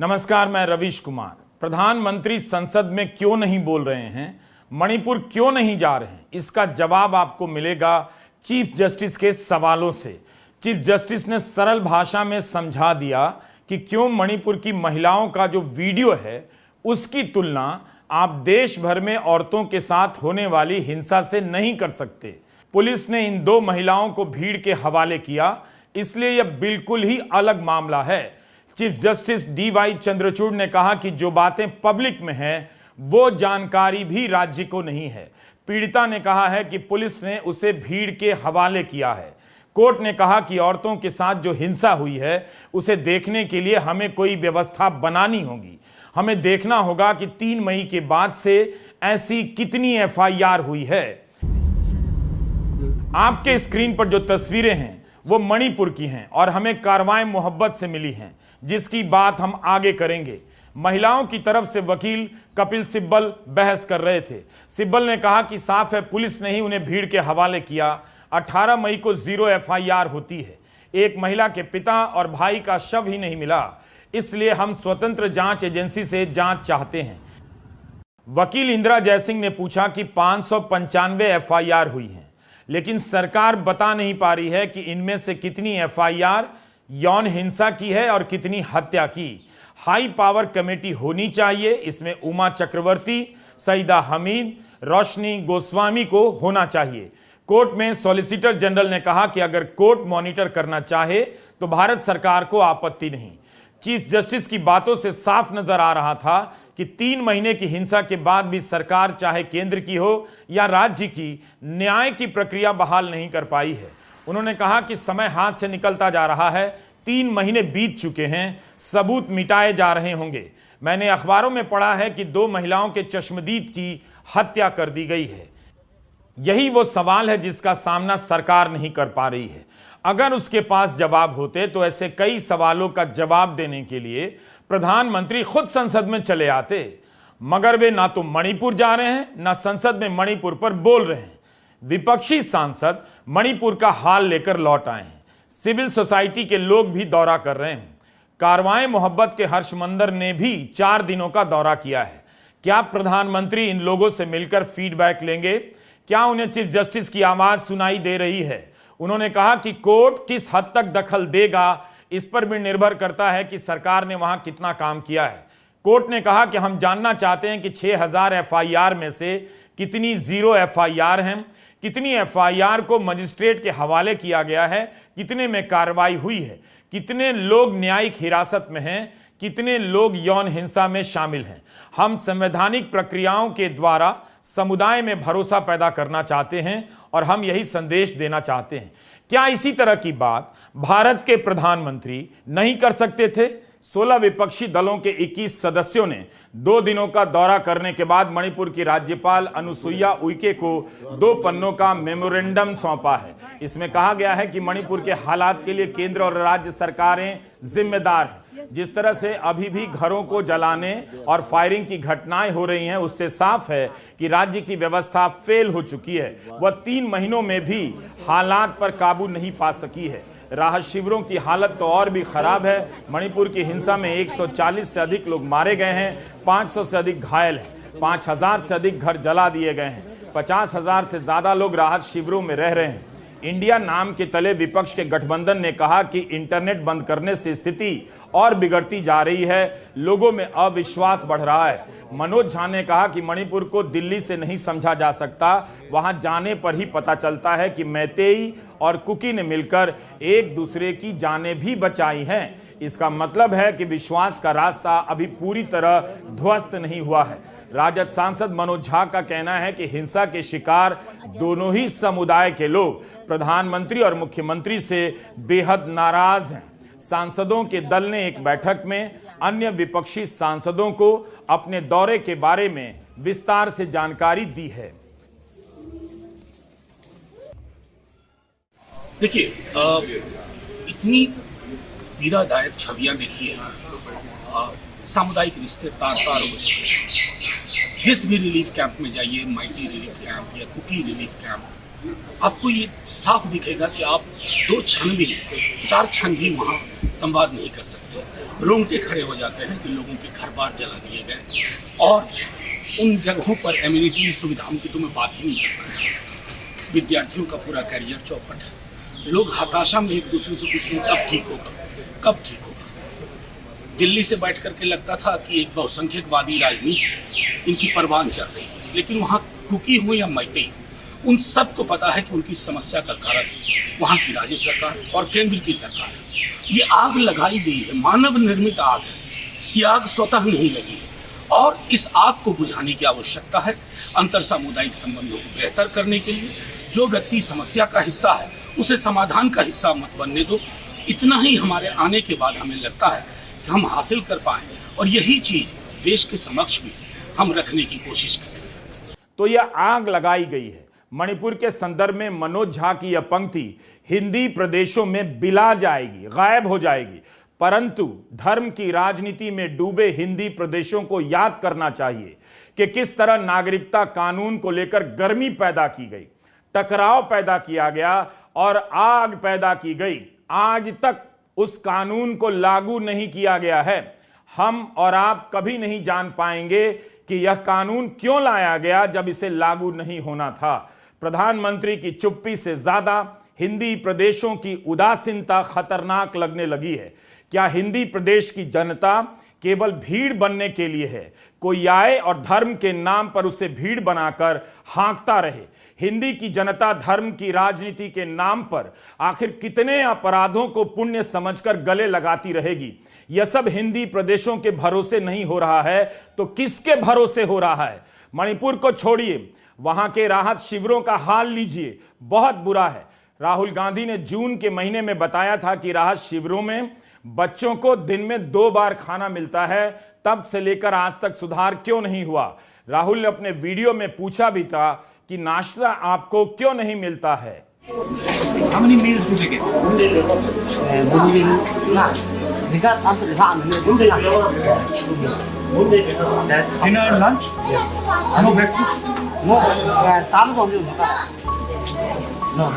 नमस्कार, मैं रवीश कुमार। प्रधानमंत्री संसद में क्यों नहीं बोल रहे हैं, मणिपुर क्यों नहीं जा रहे हैं, इसका जवाब आपको मिलेगा चीफ जस्टिस के सवालों से। चीफ जस्टिस ने सरल भाषा में समझा दिया कि क्यों मणिपुर की महिलाओं का जो वीडियो है उसकी तुलना आप देश भर में औरतों के साथ होने वाली हिंसा से नहीं कर सकते। पुलिस ने इन दो महिलाओं को भीड़ के हवाले किया, इसलिए यह बिल्कुल ही अलग मामला है। चीफ जस्टिस DY चंद्रचूड़ ने कहा कि जो बातें पब्लिक में हैं वो जानकारी भी राज्य को नहीं है। पीड़िता ने कहा है कि पुलिस ने उसे भीड़ के हवाले किया है। कोर्ट ने कहा कि औरतों के साथ जो हिंसा हुई है उसे देखने के लिए हमें कोई व्यवस्था बनानी होगी। हमें देखना होगा कि 3 मई के बाद से ऐसी कितनी FIR हुई है। आपके स्क्रीन पर जो तस्वीरें हैं वो मणिपुर की हैं और हमें कार्रवाई मोहब्बत से मिली हैं, जिसकी बात हम आगे करेंगे। महिलाओं की तरफ से वकील कपिल सिब्बल बहस कर रहे थे। सिब्बल ने कहा कि साफ है पुलिस ने ही उन्हें भीड़ के हवाले किया। 18 मई को 0 FIR होती है। एक महिला के पिता और भाई का शव ही नहीं मिला, इसलिए हम स्वतंत्र जांच एजेंसी से जांच चाहते हैं। वकील इंदिरा जयसिंह ने पूछा कि 595 FIR हुई हैं, लेकिन सरकार बता नहीं पा रही है कि इनमें से कितनी FIR यौन हिंसा की है और कितनी हत्या की। हाई पावर कमेटी होनी चाहिए, इसमें उमा चक्रवर्ती, सईदा हमीद, रोशनी गोस्वामी को होना चाहिए। कोर्ट में सॉलिसिटर जनरल ने कहा कि अगर कोर्ट मॉनिटर करना चाहे तो भारत सरकार को आपत्ति नहीं। चीफ जस्टिस की बातों से साफ नजर आ रहा था कि 3 महीने की हिंसा के बाद भी सरकार चाहे केंद्र की हो या राज्य की, न्याय की प्रक्रिया बहाल नहीं कर पाई है। उन्होंने कहा कि समय हाथ से निकलता जा रहा है, 3 महीने बीत चुके हैं, सबूत मिटाए जा रहे होंगे। मैंने अखबारों में पढ़ा है कि 2 महिलाओं के चश्मदीद की हत्या कर दी गई है। यही वो सवाल है जिसका सामना सरकार नहीं कर पा रही है। अगर उसके पास जवाब होते तो ऐसे कई सवालों का जवाब देने के लिए प्रधानमंत्री खुद संसद में चले आते, मगर वे ना तो मणिपुर जा रहे हैं ना संसद में मणिपुर पर बोल रहे हैं। विपक्षी सांसद मणिपुर का हाल लेकर लौट आए हैं। सिविल सोसाइटी के लोग भी दौरा कर रहे हैं। कार्रवाई मोहब्बत के हर्षमंदर ने भी 4 दिनों का दौरा किया है। क्या प्रधानमंत्री इन लोगों से मिलकर फीडबैक लेंगे? क्या उन्हें चीफ जस्टिस की आवाज सुनाई दे रही है? उन्होंने कहा कि कोर्ट किस हद तक दखल देगा इस पर भी निर्भर करता है कि सरकार ने वहां कितना काम किया है। कोर्ट ने कहा कि हम जानना चाहते हैं कि 6000 FIR में से कितनी 0 FIR हैं, कितनी FIR को मजिस्ट्रेट के हवाले किया गया है, कितने में कार्रवाई हुई है, कितने लोग न्यायिक हिरासत में हैं, कितने लोग यौन हिंसा में शामिल हैं। हम संवैधानिक प्रक्रियाओं के द्वारा समुदाय में भरोसा पैदा करना चाहते हैं और हम यही संदेश देना चाहते हैं। क्या इसी तरह की बात भारत के प्रधानमंत्री नहीं कर सकते थे? 16 विपक्षी दलों के 21 सदस्यों ने 2 दिनों का दौरा करने के बाद मणिपुर की राज्यपाल अनुसुईया उइके को 2 पन्नों का मेमोरेंडम सौंपा है। इसमें कहा गया है कि मणिपुर के हालात के लिए केंद्र और राज्य सरकारें जिम्मेदार हैं। जिस तरह से अभी भी घरों को जलाने और फायरिंग की घटनाएं हो रही हैं, उससे साफ है कि राज्य की व्यवस्था फेल हो चुकी है। वह 3 महीनों में भी हालात पर काबू नहीं पा सकी है। राहत शिविरों की हालत तो और भी खराब है। मणिपुर की हिंसा में 140 से अधिक लोग मारे गए हैं, 500 से अधिक घायल हैं, 5000 से अधिक घर जला दिए गए हैं, 50,000 से ज्यादा लोग राहत शिविरों में रह रहे हैं। इंडिया नाम के तले विपक्ष के गठबंधन ने कहा कि इंटरनेट बंद करने से स्थिति और बिगड़ती जा रही है, लोगों में अविश्वास बढ़ रहा है। मनोज झा ने कहा कि मणिपुर को दिल्ली से नहीं समझा जा सकता, वहां जाने पर ही पता चलता है कि मैतेई और कुकी ने मिलकर एक दूसरे की जानें भी बचाई हैं। इसका मतलब है कि विश्वास का रास्ता अभी पूरी तरह ध्वस्त नहीं हुआ है। राजद सांसद मनोज झा का कहना है कि हिंसा के शिकार दोनों ही समुदाय के लोग प्रधानमंत्री और मुख्यमंत्री से बेहद नाराज हैं। सांसदों के दल ने एक बैठक में अन्य विपक्षी सांसदों को अपने दौरे के बारे में विस्तार से जानकारी दी है। देखिए, इतनी पीड़ादायक छवियां देखी है। सामुदायिक रिश्ते तार तार हो चुके। जिस भी रिलीफ कैंप में जाइए, माइटी रिलीफ कैंप या कुकी रिलीफ कैंप, आपको ये साफ दिखेगा कि आप 2 क्षण भी, 4 क्षण भी वहां संवाद नहीं कर सकते। रोंगटे खड़े हो जाते हैं कि लोगों के घर बार जला दिए गए और उन जगहों पर एम्यूनिटी सुविधाओं की तो मैं बात ही नहीं करता। विद्यार्थियों का पूरा करियर चौपट है। लोग हताशा में एक दूसरे से पूछ रहे हैं कब ठीक होगा, कब ठीक होगा। दिल्ली से बैठ करके लगता था कि एक बहुसंख्यकवादी राजनीति इनकी परवान चल रही है, लेकिन वहाँ कुकी हो या मैती, उन सबको पता है कि उनकी समस्या का कारण वहाँ की राज्य सरकार और केंद्र की सरकार है। ये आग लगाई गई है, मानव निर्मित आग है। ये आग स्वतः नहीं लगी है और इस आग को बुझाने की आवश्यकता है। अंतर सामुदायिक संबंधों को बेहतर करने के लिए जो व्यक्ति समस्या का हिस्सा है उसे समाधान का हिस्सा मत बनने दो। इतना ही हमारे आने के बाद हमें लगता है कि हम हासिल कर पाए और यही चीज देश के समक्ष भी हम रखने की कोशिश करें। तो यह आग लगाई गई है। मणिपुर के संदर्भ में मनोज झा की यह पंक्ति हिंदी प्रदेशों में बिला जाएगी, गायब हो जाएगी, परंतु धर्म की राजनीति में डूबे हिंदी प्रदेशों को याद करना चाहिए कि किस तरह नागरिकता कानून को लेकर गर्मी पैदा की गई, टकराव पैदा किया गया और आग पैदा की गई। आज तक उस कानून को लागू नहीं किया गया है। हम और आप कभी नहीं जान पाएंगे कि यह कानून क्यों लाया गया जब इसे लागू नहीं होना था। प्रधानमंत्री की चुप्पी से ज्यादा हिंदी प्रदेशों की उदासीनता खतरनाक लगने लगी है। क्या हिंदी प्रदेश की जनता केवल भीड़ बनने के लिए है? कोई आए और धर्म के नाम पर उसे भीड़ बनाकर हाँकता रहे। हिंदी की जनता धर्म की राजनीति के नाम पर आखिर कितने अपराधों को पुण्य समझकर गले लगाती रहेगी? यह सब हिंदी प्रदेशों के भरोसे नहीं हो रहा है तो किसके भरोसे हो रहा है? मणिपुर को छोड़िए, वहां के राहत शिविरों का हाल लीजिए, बहुत बुरा है। राहुल गांधी ने जून के महीने में बताया था कि राहत शिविरों में बच्चों को दिन में 2 बार खाना मिलता है, तब से लेकर आज तक सुधार क्यों नहीं हुआ? राहुल ने अपने वीडियो में पूछा भी था कि नाश्ता आपको क्यों नहीं मिलता है। How many meals do they get? Dinner and lunch? No breakfast? No, 3 번째. No.